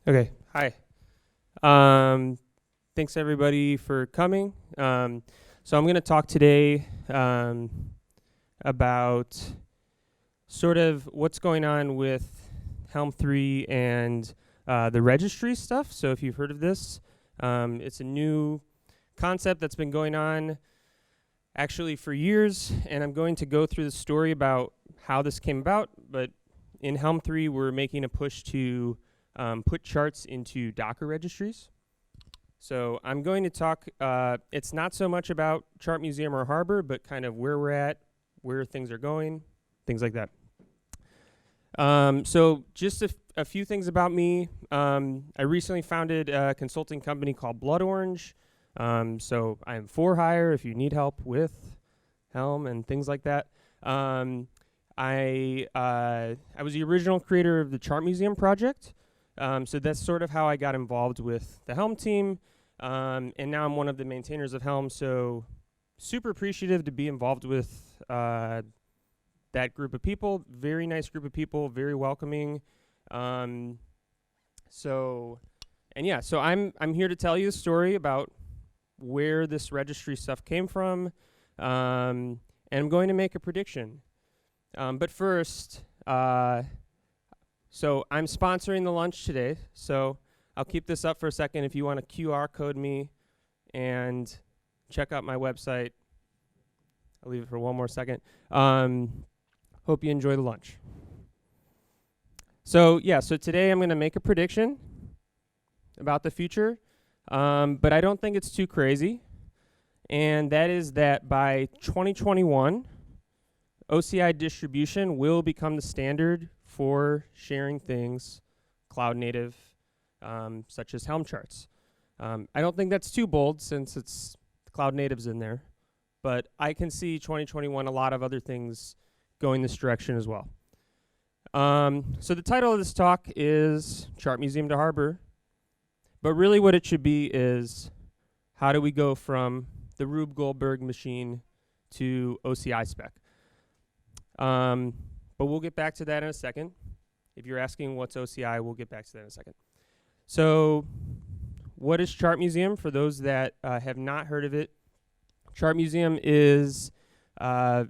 Okay, hi. Thanks everybody for coming. So I'm going to talk today about sort of what's going on with Helm 3 and the registry stuff. So if you've heard of this, it's a new concept that's been going on actually for years, and I'm going to go through the story about how this came about. But in Helm 3, we're making a push to put charts into Docker registries. So I'm going to talk, it's not so much about ChartMuseum or Harbor, but kind of where we're at, where things are going, things like that. So just a few things about me. I recently founded a consulting company called Blood Orange. So I'm for hire if you need help with Helm and things like that. I was the original creator of the ChartMuseum project. So that's sort of how I got involved with the Helm team. And now I'm one of the maintainers of Helm. So super appreciative to be involved with that group of people. Very nice group of people, very welcoming. So I'm here to tell you a story about where this registry stuff came from. And I'm going to make a prediction. But first, so I'm sponsoring the lunch today, so I'll keep this up for a second if you want to QR code me and check out my website. I'll leave it for one more second. Hope you enjoy the lunch. So today I'm going to make a prediction about the future, but I don't think it's too crazy, and that is that by 2021, OCI distribution will become the standard for sharing things cloud native, such as Helm charts. I don't think that's too bold since it's cloud natives in there, but I can see 2021 a lot of other things going this direction as well. So the title of this talk is ChartMuseum to Harbor, but really what it should be is how do we go from the Rube Goldberg machine to OCI Spec. But we'll get back to that in a second. If you're asking what's OCI, we'll get back to that in a second. So what is ChartMuseum? For those that have not heard of it, ChartMuseum is a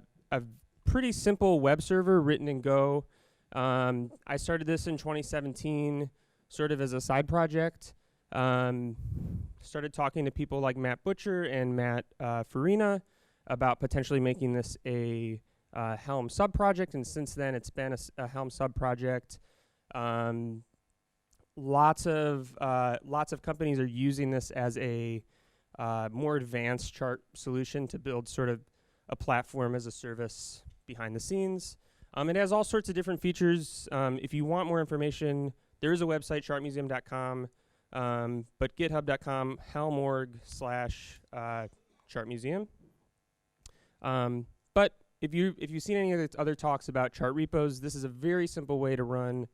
pretty simple web server written in Go. I started this in 2017 sort of as a side project. Started talking to people like Matt Butcher and Matt Farina about potentially making this a Helm sub-project, and since then it's been a Helm sub-project. Lots of companies are using this as a more advanced chart solution to build sort of a platform as a service behind the scenes. It has all sorts of different features. If you want more information, there is a website, chartmuseum.com, but github.com, helm.org/chartmuseum. But if you've seen any of the other talks about chart repos, this is a very simple way to run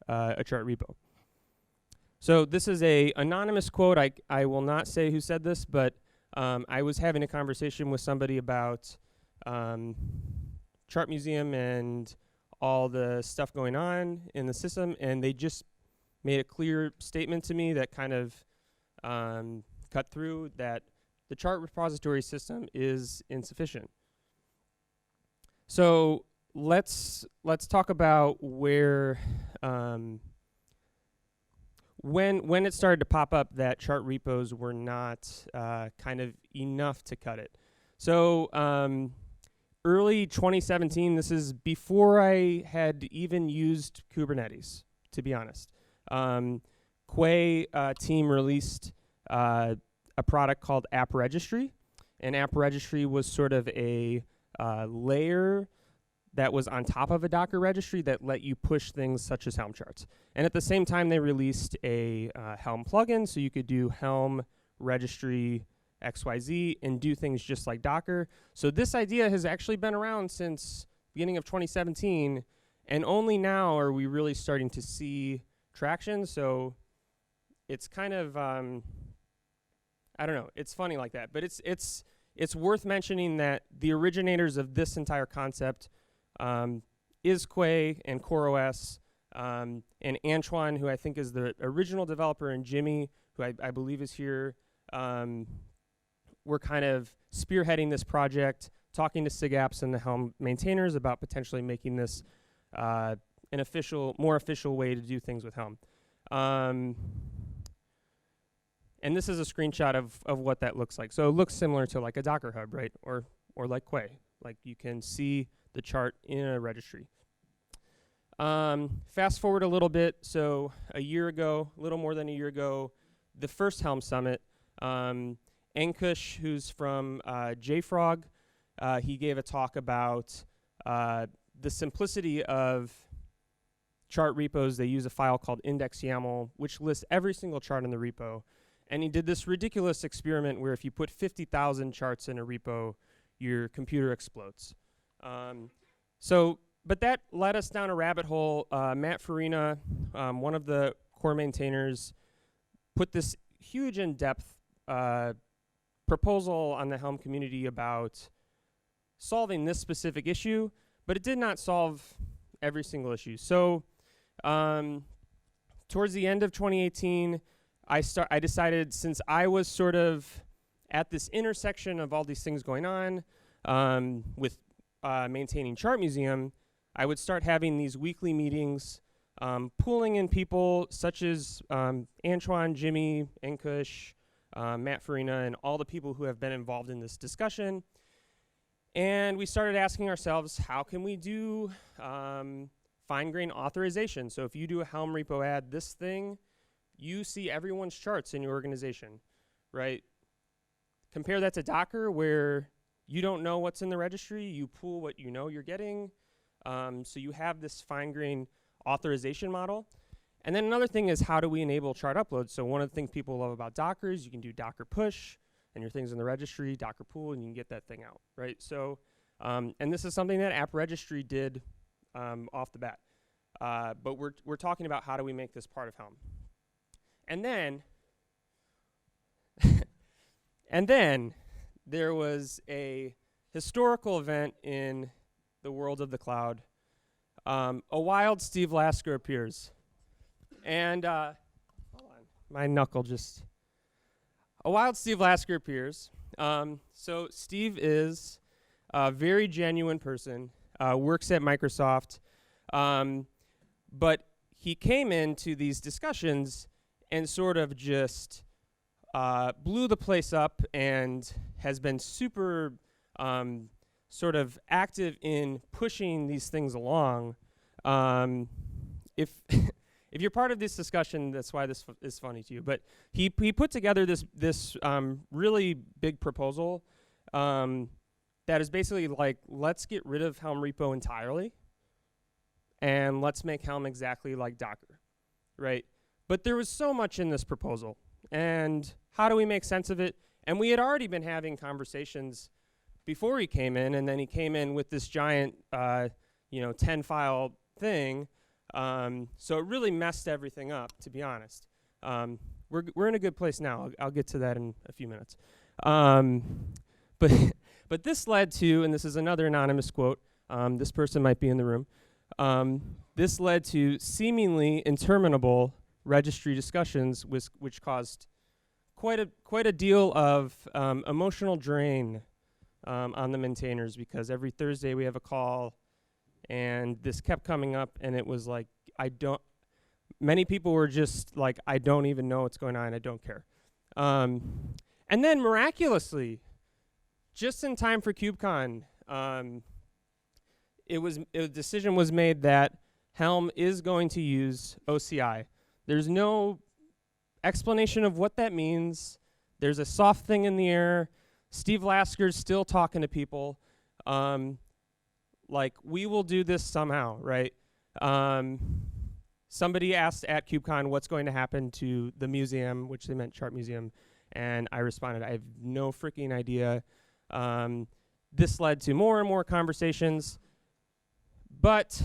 a chart repo. So this is a anonymous quote. I will not say who said this, but I was having a conversation with somebody about ChartMuseum and all the stuff going on in the system, and they just made a clear statement to me that kind of cut through that the chart repository system is insufficient. So let's talk about where when it started to pop up that chart repos were not kind of enough to cut it. So early 2017, this is before I had even used Kubernetes, to be honest. Quay team released a product called App Registry, and App Registry was sort of a layer that was on top of a Docker registry that let you push things such as Helm charts. And at the same time, they released a Helm plugin, so you could do Helm registry XYZ and do things just like Docker. So this idea has actually been around since beginning of 2017, and only now are we really starting to see traction. So it's kind of, I don't know, it's funny like that. But it's worth mentioning that the originators of this entire concept is Quay and CoreOS. And Antoine, who I think is the original developer, and Jimmy, who I believe is here, were kind of spearheading this project, talking to SIGApps and the Helm maintainers about potentially making this an more official way to do things with Helm. And this is a screenshot of what that looks like. So it looks similar to like a Docker Hub, right? Or like Quay. Like you can see the chart in a registry. Fast forward a little bit. So a little more than a year ago, the first Helm Summit, Ankush, who's from JFrog, he gave a talk about the simplicity of chart repos. They use a file called index.yaml, which lists every single chart in the repo. And he did this ridiculous experiment where if you put 50,000 charts in a repo, your computer explodes. But that led us down a rabbit hole. Matt Farina, one of the core maintainers, put this huge in-depth proposal on the Helm community about solving this specific issue, but it did not solve every single issue. So towards the end of 2018, I decided, since I was sort of at this intersection of all these things going on with maintaining ChartMuseum, I would start having these weekly meetings, pulling in people such as Antoine, Jimmy, Ankush, Matt Farina, and all the people who have been involved in this discussion. And we started asking ourselves, how can we do fine-grained authorization? So if you do a Helm repo add this thing, you see everyone's charts in your organization, right? Compare that to Docker, where you don't know what's in the registry. You pool what you know you're getting. So you have this fine-grained authorization model. And then another thing is, how do we enable chart uploads? So one of the things people love about Docker is you can do Docker push, and your thing's in the registry, Docker pull, and you can get that thing out, right? So, and this is something that App Registry did off the bat. But we're talking about how do we make this part of Helm. And then there was a historical event in the world of the cloud. A wild Steve Lasker appears. And, hold on, my knuckle just... A wild Steve Lasker appears. So Steve is a very genuine person, works at Microsoft, but he came into these discussions and sort of just blew the place up and has been super sort of active in pushing these things along. If you're part of this discussion, that's why this is funny to you. But he put together this really big proposal that is basically like, let's get rid of Helm repo entirely, and let's make Helm exactly like Docker, right? But there was so much in this proposal, and how do we make sense of it? And we had already been having conversations before he came in, and then he came in with this giant, 10-file thing. So it really messed everything up, to be honest. We're in a good place now. I'll get to that in a few minutes. But this led to, and this is another anonymous quote, this person might be in the room, this led to seemingly interminable registry discussions, which caused quite a deal of emotional drain on the maintainers, because every Thursday we have a call, and this kept coming up, and it was like, many people were just like, I don't even know what's going on, I don't care. And then miraculously, just in time for KubeCon, a decision was made that Helm is going to use OCI. There's no explanation of what that means. There's a soft thing in the air. Steve Lasker's still talking to people. Like, we will do this somehow, right? Somebody asked at KubeCon what's going to happen to the museum, which they meant ChartMuseum, and I responded, I have no freaking idea. This led to more and more conversations, but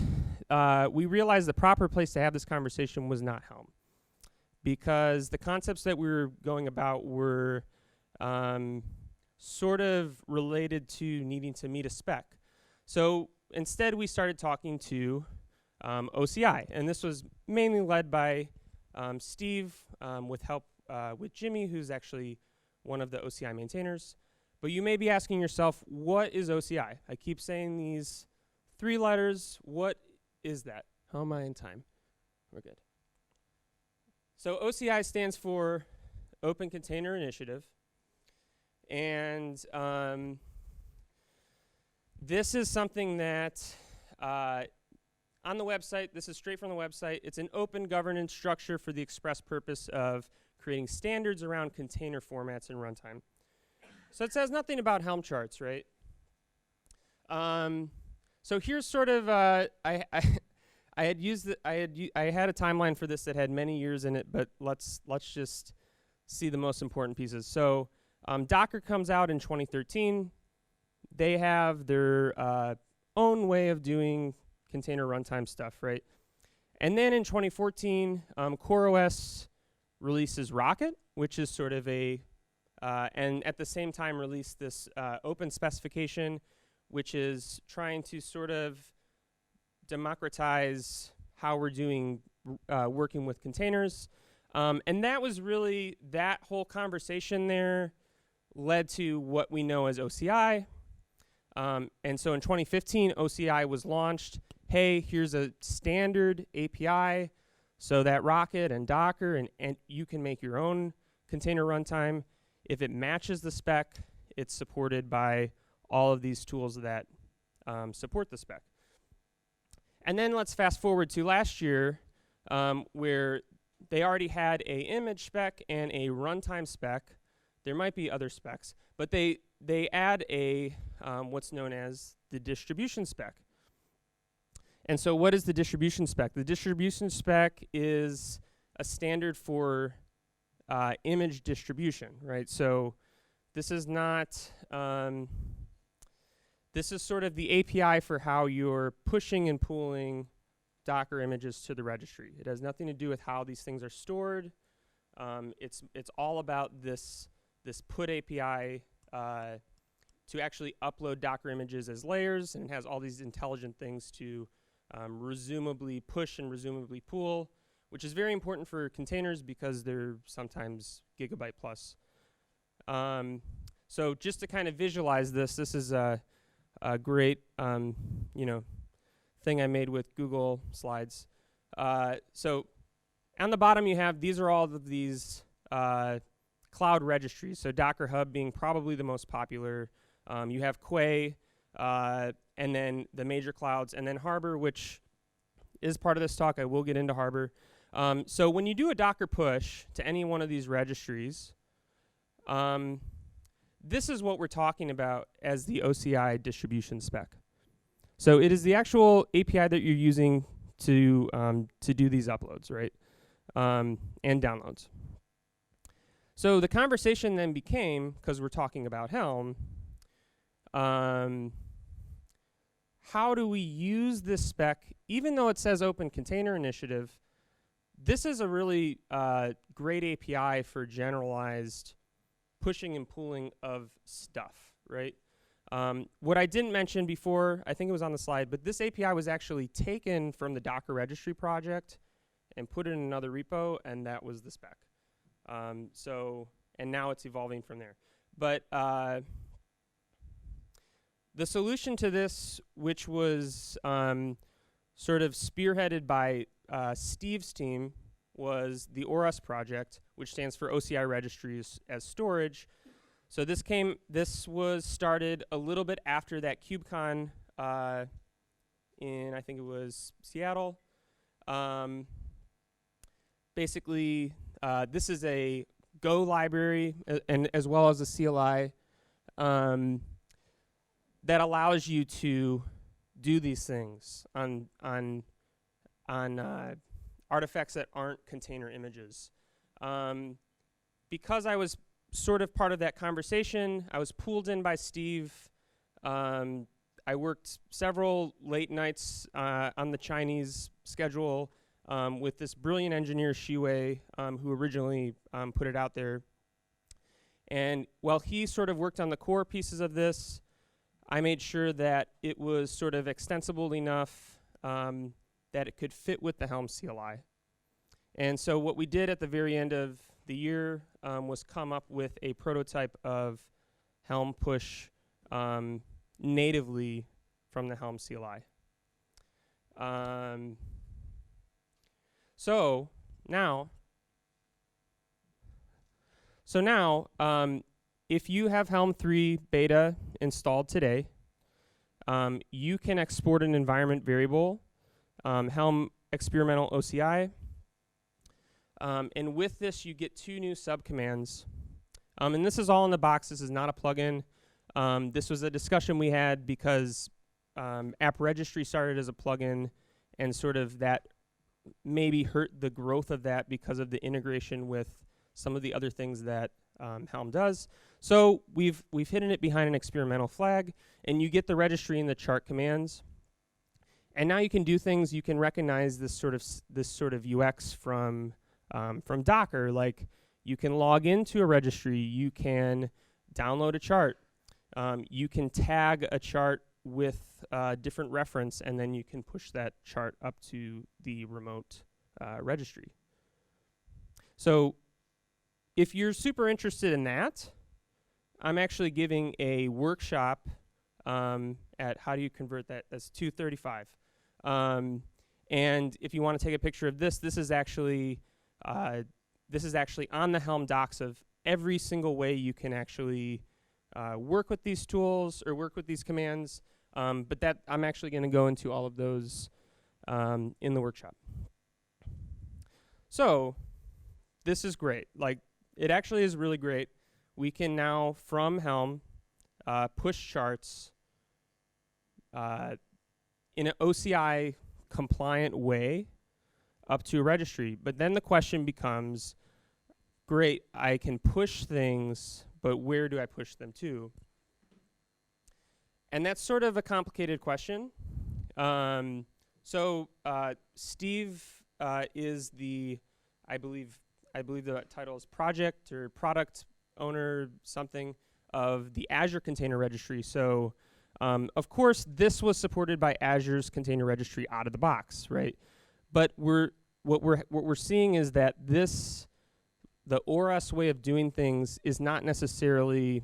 we realized the proper place to have this conversation was not Helm, because the concepts that we were going about were sort of related to needing to meet a spec. So instead, we started talking to OCI. And this was mainly led by Steve with help with Jimmy, who's actually one of the OCI maintainers. But you may be asking yourself, what is OCI? I keep saying these 3 letters. What is that? How am I in time? We're good. So OCI stands for Open Container Initiative. And this is something that on the website, this is straight from the website. It's an open governance structure for the express purpose of creating standards around container formats and runtime. So it says nothing about Helm charts, right? So here's sort of I had used I had a timeline for this that had many years in it, but let's just see the most important pieces. So Docker comes out in 2013. They have their own way of doing container runtime stuff, right? And then in 2014, CoreOS releases Rocket, which is sort of a and at the same time released this open specification, which is trying to sort of democratize how we're doing working with containers. And that was really, that whole conversation there led to what we know as OCI. And so in 2015, OCI was launched. Hey, here's a standard API so that Rocket and Docker and you can make your own container runtime. If it matches the spec, it's supported by all of these tools that support the spec. And then let's fast forward to last year, where they already had a image spec and a runtime spec. There might be other specs, but they add a what's known as the distribution spec. And so what is the distribution spec? The distribution spec is a standard for image distribution, right? So this is not, this is sort of the API for how you're pushing and pulling Docker images to the registry. It has nothing to do with how these things are stored. It's all about this put API to actually upload Docker images as layers, and it has all these intelligent things to resumably push and resumably pull, which is very important for containers because they're sometimes gigabyte plus. So just to kind of visualize this is a great thing I made with Google Slides. So on the bottom you have, these are all of these cloud registries. So Docker Hub being probably the most popular. You have Quay, and then the major clouds, and then Harbor, which is part of this talk. I will get into Harbor. So when you do a Docker push to any one of these registries, this is what we're talking about as the OCI distribution spec. So it is the actual API that you're using to do these uploads, right, and downloads. So the conversation then became, because we're talking about Helm, how do we use this spec, even though it says Open Container Initiative? This is a really great API for generalized pushing and pulling of stuff, right? What I didn't mention before, I think it was on the slide, but this API was actually taken from the Docker Registry project and put it in another repo, and that was the spec. And now it's evolving from there. But the solution to this, which was sort of spearheaded by Steve's team, was the Auris Project, which stands for OCI Registries as Storage. So this was started a little bit after that KubeCon in, I think it was Seattle. Basically, this is a Go library and as well as a CLI that allows you to do these things on artifacts that aren't container images. Because I was sort of part of that conversation, I was pulled in by Steve. I worked several late nights on the Chinese schedule with this brilliant engineer, Shiwei, who originally put it out there. And while he sort of worked on the core pieces of this, I made sure that it was sort of extensible enough that that it could fit with the Helm CLI. And so what we did at the very end of the year was come up with a prototype of Helm push natively from the Helm CLI. So now, if you have Helm 3 beta installed today, you can export an environment variable, Helm experimental OCI, and with this you get 2 new subcommands. And this is all in the box. This is not a plugin. This was a discussion we had because App Registry started as a plugin, and sort of that maybe hurt the growth of that because of the integration with some of the other things that Helm does. So we've hidden it behind an experimental flag, and you get the registry and the chart commands. And now you can do things. You can recognize this sort of UX from Docker. Like you can log into a registry. You can download a chart. You can tag a chart with different reference, and then you can push that chart up to the remote registry. So if you're super interested in that, I'm actually giving a workshop at how do you convert that. That's 235. And if you want to take a picture of this, this is actually on the Helm docs of every single way you can actually work with these tools or work with these commands. But that I'm actually going to go into all of those in the workshop. So this is great. Like, it actually is really great. We can now, from Helm, push charts in an OCI compliant way up to a registry. But then the question becomes, great, I can push things, but where do I push them to? And that's sort of a complicated question. So Steve is the, I believe the title is project or product owner something of the Azure Container Registry. So of course this was supported by Azure's Container Registry out of the box, right? But what we're seeing is that the Auris way of doing things is not necessarily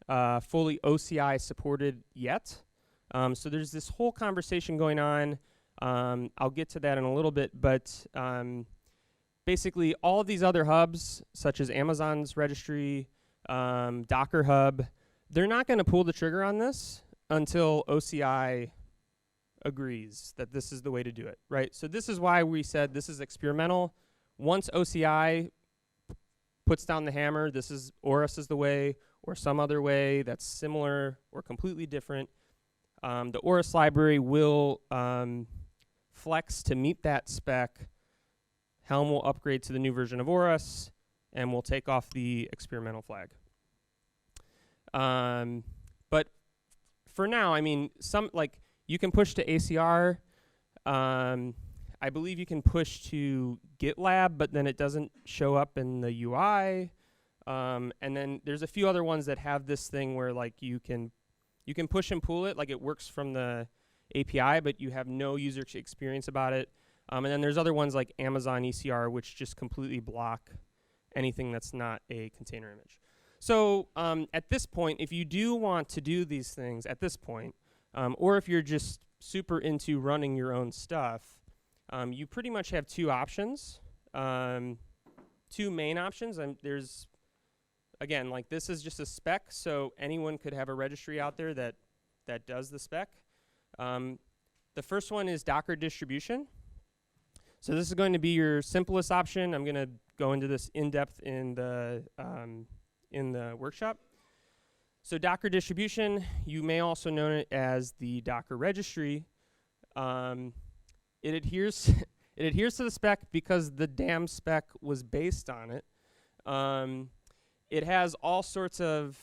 fully OCI supported yet. So there's this whole conversation going on. I'll get to that in a little bit, but basically all of these other hubs, such as Amazon's registry, Docker Hub, they're not going to pull the trigger on this until OCI agrees that this is the way to do it, right? So this is why we said this is experimental. Once OCI puts down the hammer, this is Auris is the way, or some other way that's similar or completely different, the Auris library will flex to meet that spec. Helm will upgrade to the new version of Auris, and we'll take off the experimental flag. But for now, I mean, you can push to ACR. I believe you can push to GitLab, but then it doesn't show up in the UI. And then there's a few other ones that have this thing where like you can push and pull it, like it works from the API, but you have no user experience about it. And then there's other ones like Amazon ECR, which just completely block anything that's not a container image. So at this point, if you do want to do these things at this point, or if you're just super into running your own stuff, you pretty much have 2 options, 2 main options. There's, again, like this is just a spec, so anyone could have a registry out there that does the spec. The first one is Docker distribution. So this is going to be your simplest option. I'm going to go into this in depth in the workshop. So Docker distribution, you may also know it as the Docker registry. It adheres to the spec because the damn spec was based on it. It has all sorts of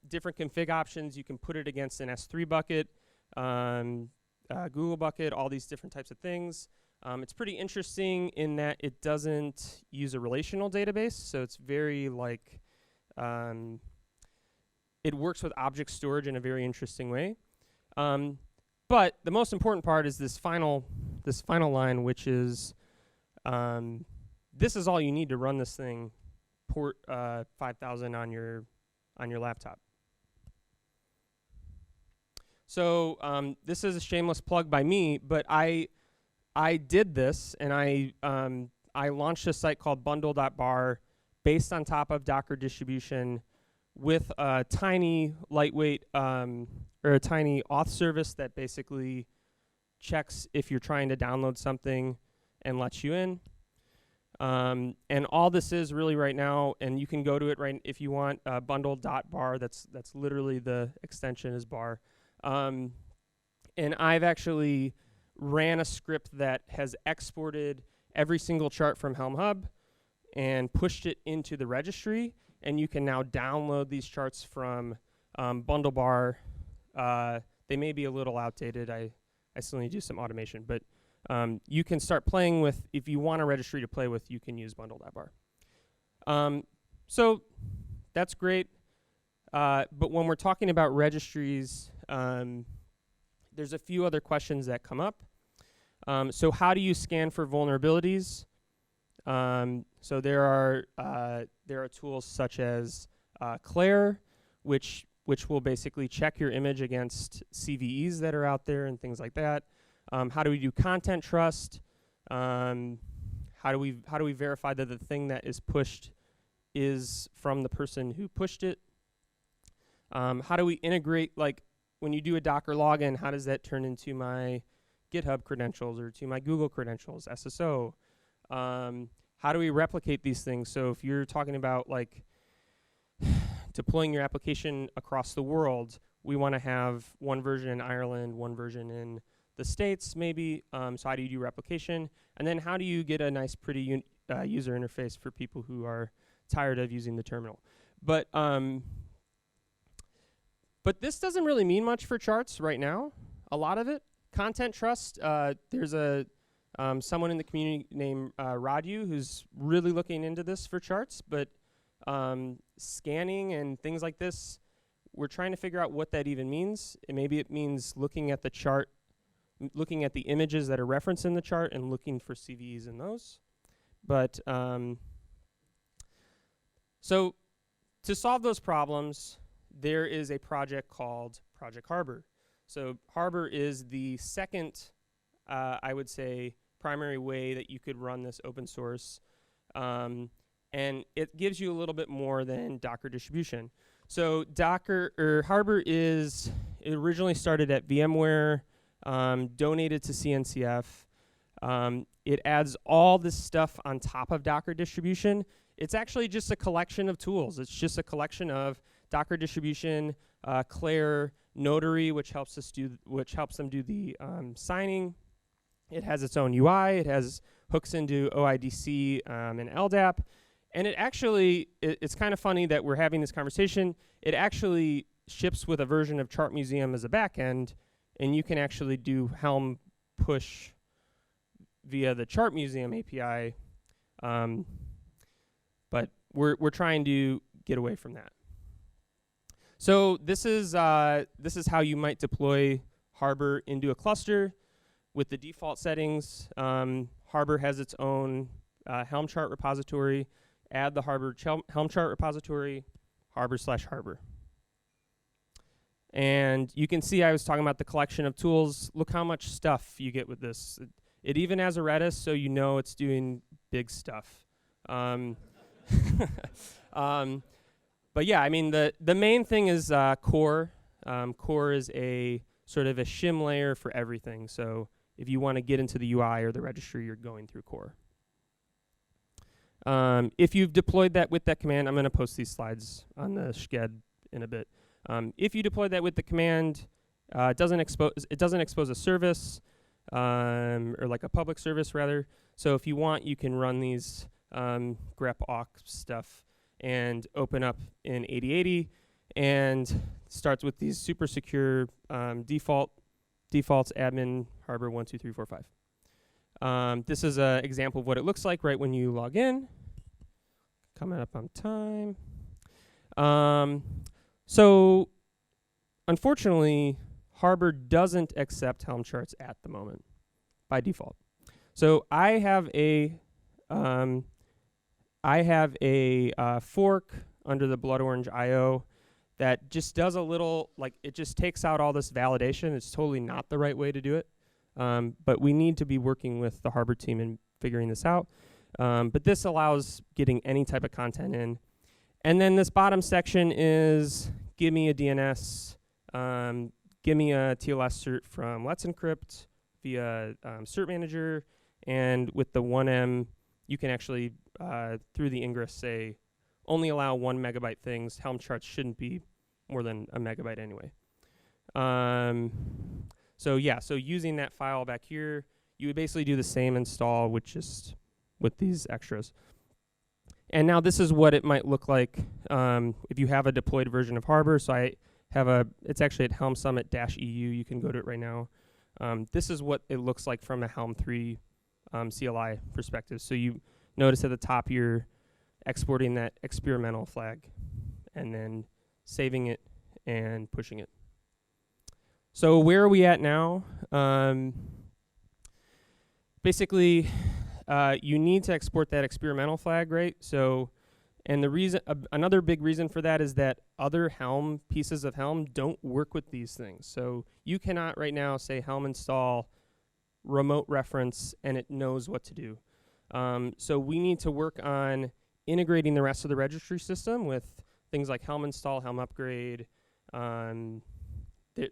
different config options. You can put it against an S3 bucket, Google bucket, all these different types of things. It's pretty interesting in that it doesn't use a relational database, so it's very like, it works with object storage in a very interesting way. But the most important part is this final line, which is this is all you need to run this thing, port 5000 on your laptop. So this is a shameless plug by me, but I did this, and I launched a site called bundle.bar based on top of Docker distribution with a tiny lightweight or a tiny auth service that basically checks if you're trying to download something and lets you in. And all this is really right now, and you can go to it right if you want, bundle.bar. That's literally the extension is bar. And I've actually ran a script that has exported every single chart from Helm Hub and pushed it into the registry, and you can now download these charts from BundleBar. They may be a little outdated. I still need to do some automation, but you can start playing with, if you want a registry to play with, you can use bundle.bar. So that's great. But when we're talking about registries, there's a few other questions that come up. So how do you scan for vulnerabilities? So there are tools such as Claire, which will basically check your image against CVEs that are out there and things like that. How do we do content trust? How do we verify that the thing that is pushed is from the person who pushed it? How do we integrate, like when you do a Docker login, how does that turn into my GitHub credentials or to my Google credentials, SSO? How do we replicate these things? So if you're talking about like deploying your application across the world, we want to have one version in Ireland, one version in the States maybe. So how do you do replication? And then how do you get a nice, pretty user interface for people who are tired of using the terminal? But this doesn't really mean much for charts right now, a lot of it. Content trust, there's someone in the community named Radu who's really looking into this for charts, but scanning and things like this, we're trying to figure out what that even means. And maybe it means looking at the chart, looking at the images that are referenced in the chart and looking for CVEs in those. But so to solve those problems, there is a project called Project Harbor. So Harbor is the second, I would say, primary way that you could run this open source. And it gives you a little bit more than Docker distribution. So Harbor it originally started at VMware, donated to CNCF. It adds all this stuff on top of Docker distribution. It's actually just a collection of tools. It's just a collection of Docker distribution, Claire, Notary, which helps them do the signing. It has its own UI. It has hooks into OIDC and LDAP. And it actually, it's kind of funny that we're having this conversation. It actually ships with a version of ChartMuseum as a backend, and you can actually do Helm push via the ChartMuseum API. But we're trying to get away from that. So this is how you might deploy Harbor into a cluster with the default settings. Harbor has its own Helm chart repository. Add the Harbor Helm chart repository, Harbor/Harbor. And you can see I was talking about the collection of tools. Look how much stuff you get with this. It even has a Redis, so you know it's doing big stuff. But yeah, I mean, the main thing is core. Core is a sort of a shim layer for everything. So if you want to get into the UI or the registry, you're going through core. If you've deployed that with that command, I'm going to post these slides on the Shked in a bit. If you deploy that with the command, it doesn't expose a service, or like a public service rather. So if you want, you can run these grep awk stuff and open up in 8080, and starts with these super secure defaults admin Harbor 1 2 3 4 5. This is an example of what it looks like right when you log in. Coming up on time. So unfortunately, Harbor doesn't accept Helm charts at the moment by default. So I have a fork under the Blood Orange IO that just does a little, like, it just takes out all this validation. It's totally not the right way to do it. But we need to be working with the Harbor team and figuring this out. But this allows getting any type of content in. And then this bottom section is, give me a DNS, give me a TLS cert from Let's Encrypt via Cert Manager. And with the 1M, you can actually, through the ingress, say, only allow 1 megabyte things. Helm charts shouldn't be more than a megabyte anyway. So yeah, so using that file back here, you would basically do the same install with just with these extras. And now this is what it might look like if you have a deployed version of Harbor. So I have it's actually at Helm Summit-EU. You can go to it right now. This is what it looks like from a Helm 3 CLI perspective. So you notice at the top you're exporting that experimental flag and then saving it and pushing it. So where are we at now? Basically, you need to export that experimental flag, right? So, and the reason, another big reason for that is that other Helm pieces of Helm don't work with these things. So you cannot right now say Helm install remote reference and it knows what to do. So we need to work on integrating the rest of the registry system with things like Helm install, Helm upgrade.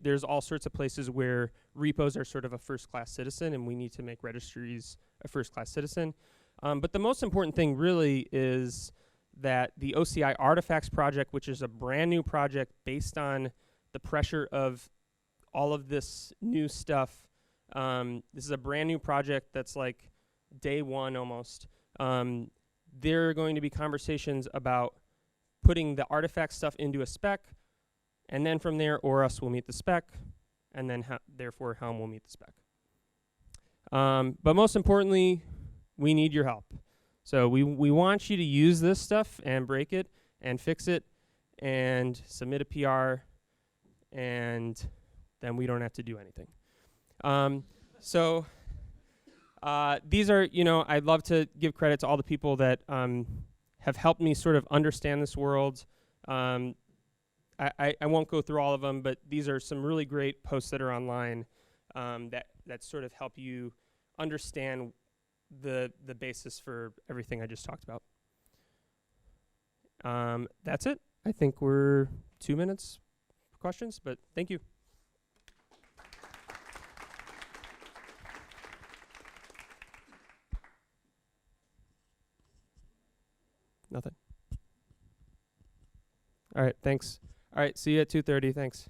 There's all sorts of places where repos are sort of a first-class citizen, and we need to make registries a first-class citizen. But the most important thing really is that the OCI Artifacts project, which is a brand new project based on the pressure of all of this new stuff. This is a brand new project that's like day one almost. There are going to be conversations about putting the artifact stuff into a spec, and then from there, Auris will meet the spec, and then therefore Helm will meet the spec. But most importantly, we need your help. So we want you to use this stuff and break it and fix it and submit a PR, and then we don't have to do anything. These are, I'd love to give credit to all the people that have helped me sort of understand this world. I won't go through all of them, but these are some really great posts that are online that sort of help you understand the basis for everything I just talked about. That's it. I think we're 2 minutes for questions, but thank you. Nothing. All right, thanks. All right, see you at 2:30. Thanks.